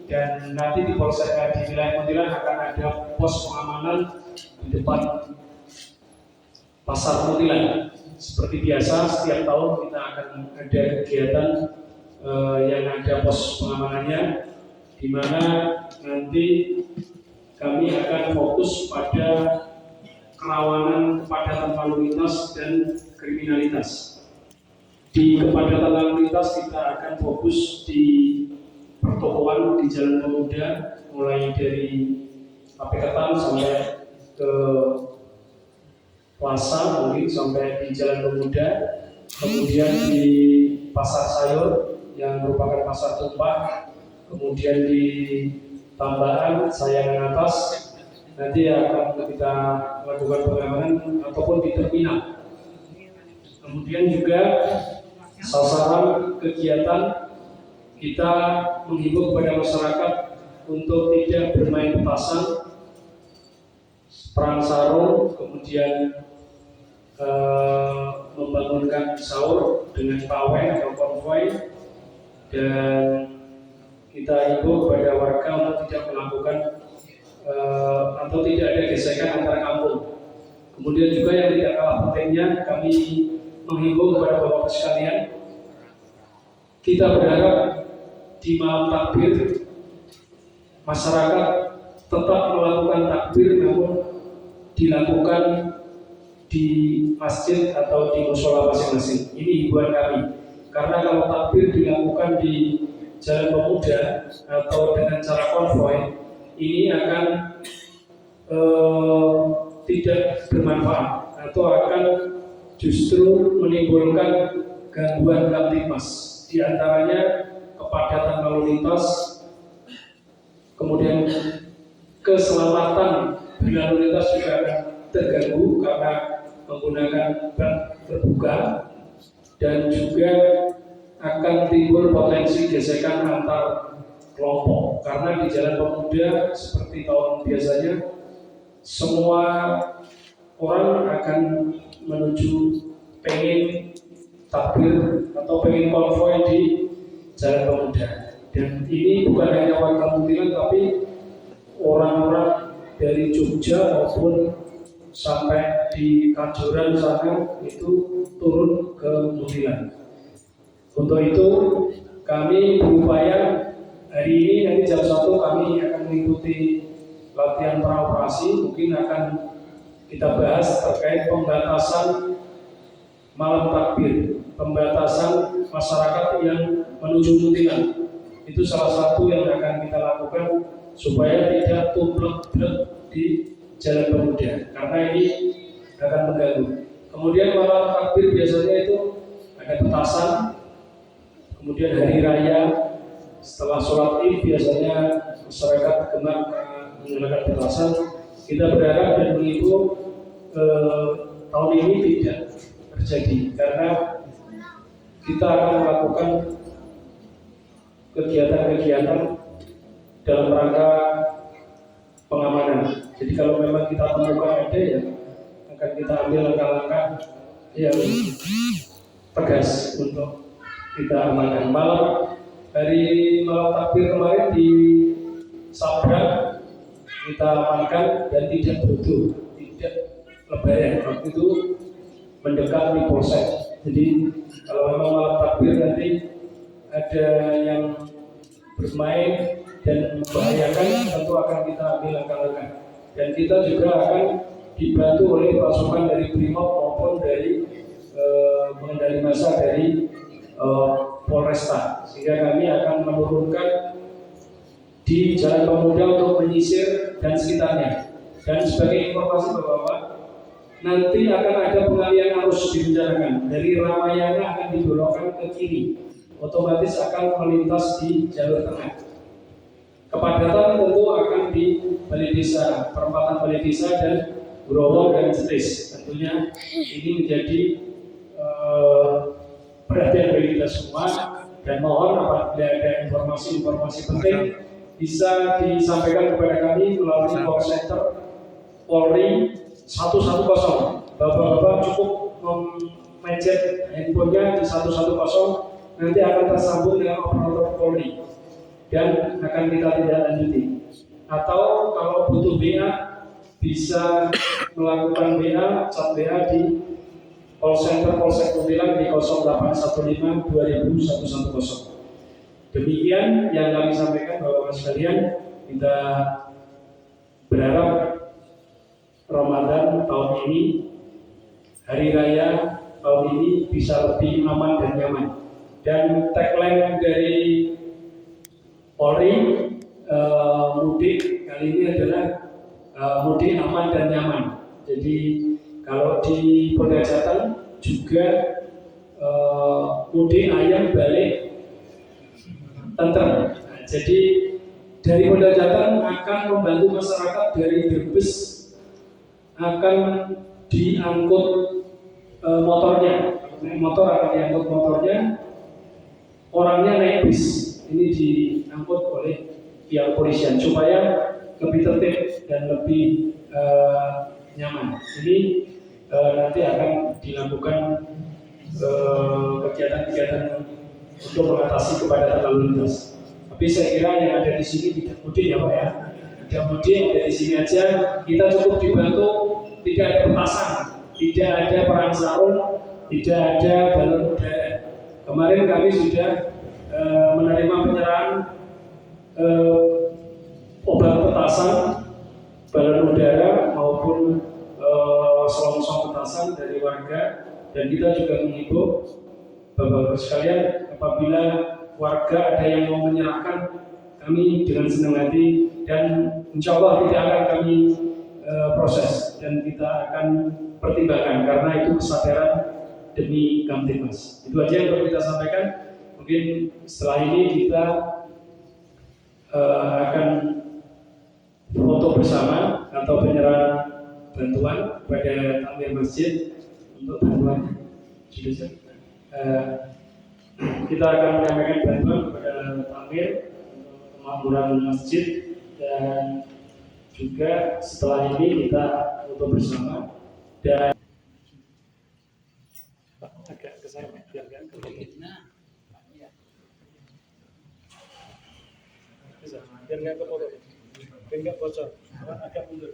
dan nanti di Polsek di wilayah Muntilan akan ada pos pengamanan di depan Pasar Muntilan. Seperti biasa, setiap tahun kita akan ada kegiatan yang ada pos pengamanannya, di mana nanti kami akan fokus pada kerawanan kepadatan lalu lintas dan kriminalitas. Di kepadatan lalu lintas kita akan fokus di pertokoan di Jalan Pemuda, mulai dari Tapeketan sampai ke Plaza, mungkin sampai di Jalan Pemuda, kemudian di Pasar Sayur yang merupakan pasar tumpah, kemudian di Tambahan, Sayangan Atas, nanti akan kita lakukan pengamanan ataupun di terminal. Kemudian juga sasaran kegiatan kita menghimbau kepada masyarakat untuk tidak bermain petasan, perang sarung, kemudian membangunkan sahur dengan pawai atau konvoi, dan kita himbau kepada warga untuk tidak melakukan atau tidak ada gesekan antar kampung. Kemudian juga yang tidak kalah pentingnya, kami menghimbau kepada Bapak sekalian, kita berharap di malam takbir masyarakat tetap melakukan takbir, namun dilakukan di masjid atau di mushola masing-masing. Ini himbauan kami, karena kalau takbir dilakukan di Jalan Pemuda atau dengan cara konvoi, ini akan tidak bermanfaat atau akan justru menimbulkan gangguan kamtipmas, di antaranya kepadatan lalu lintas, kemudian keselamatan berlalu lintas juga akan terganggu karena menggunakan bak terbuka, dan juga akan timbul potensi gesekan antar kelompok, karena di Jalan Pemuda seperti tahun biasanya semua orang akan menuju pengen takbir atau pengen konvoi di Jalan Pemuda. Dan ini bukan hanya warga Muntilan, tapi orang-orang dari Jogja maupun sampai di Kajoran sana itu turun ke Muntilan. Untuk itu kami berupaya hari ini nanti jam 1 kami akan mengikuti latihan praoperasi. Mungkin akan kita bahas terkait pembatasan malam takbir, pembatasan masyarakat yang menuju Muntilan. Itu salah satu yang akan kita lakukan supaya tidak tumplek-blek di Jalan Pemuda, karena ini akan mengganggu. Kemudian malam takbir biasanya itu ada petasan. Kemudian hari raya setelah sholat Id biasanya masyarakat gemar menggunakan petasan. Kita berharap dan mengimbau tahun ini tidak terjadi, karena kita akan melakukan kegiatan-kegiatan dalam rangka pengamanan. Jadi kalau memang kita temukan ada, ya akan kita ambil langkah-langkah yang tegas untuk kita amankan. Hari malam takbir kemarin di Sabra kita amankan dan tidak berutuh, tidak lebaran. Waktu itu mendekat di Polsek. Jadi kalau memang malam takbir nanti ada yang bermain dan membahayakan, tentu akan kita ambil langkah-langkah. Dan kita juga akan dibantu oleh pasukan dari Brimob maupun dari pengendali massa dari Polresta, sehingga kami akan menurunkan di Jalan Pemuda untuk menyisir dan sekitarnya. Dan sebagai informasi Bapak-Bapak, nanti akan ada pengalihan arus direncanakan dari Ramayana akan dibelokkan ke kiri, otomatis akan melintas di jalur tengah. Kepadatan tentu akan di Balai Desa, perempatan Balai Desa dan Growol dan Jetis. Tentunya ini menjadi perhatian bagi kita semua, dan mohon apabila ada informasi-informasi penting bisa disampaikan kepada kami melalui call center Polri 110. Bapak-bapak cukup mencet handphonenya di 110, nanti akan tersambung dengan operator Polri. dan akan kita tindak lanjuti. Atau kalau butuh BA bisa melakukan BA, chat BA di call center Polsek Kuntilan di 0815 2000 110. Demikian yang kami sampaikan Bapak-Bapak sekalian. Kita berharap Ramadan tahun ini, Hari Raya tahun ini bisa lebih aman dan nyaman. Dan tagline dari Polri mudik kali ini adalah mudik aman dan nyaman. Jadi kalau di Polda Jateng juga mudik ayam balik tentrem. Nah, jadi dari Polda Jateng akan membantu masyarakat dari Brebes akan diangkut motornya, motor akan diangkut motornya, orangnya naik bis. Ini diangkut oleh pihak kepolisian supaya lebih tertib dan lebih nyaman. Ini nanti akan dilakukan kegiatan-kegiatan untuk mengatasi kepadatan lalu lintas. Tapi saya kira yang ada di sini tidak mudik ya Pak ya. Tidak mudik, ada di sini aja. Kita cukup dibantu, tidak ada petasan, tidak ada perang sarung, tidak ada balon udara. Kemarin kami sudah menerima penyerahan obat petasan, balon udara maupun selongsong petasan dari warga, dan kita juga mengimbau Bapak-Bapak sekalian, apabila warga ada yang mau menyerahkan, kami dengan senang hati dan insya Allah tidak akan kami proses dan kita akan pertimbangkan karena itu kesadaran demi Kamtibmas. Itu aja yang perlu kita sampaikan. Mungkin setelah ini kita akan foto bersama atau penyerahan bantuan kepada takmir masjid untuk bantuan. Kita akan menyampaikan bantuan kepada takmir untuk kemakmuran masjid, dan juga setelah ini kita foto bersama dan agak ke sana biar agak biar nggak ke foto, biar nggak bocor, agak mundur.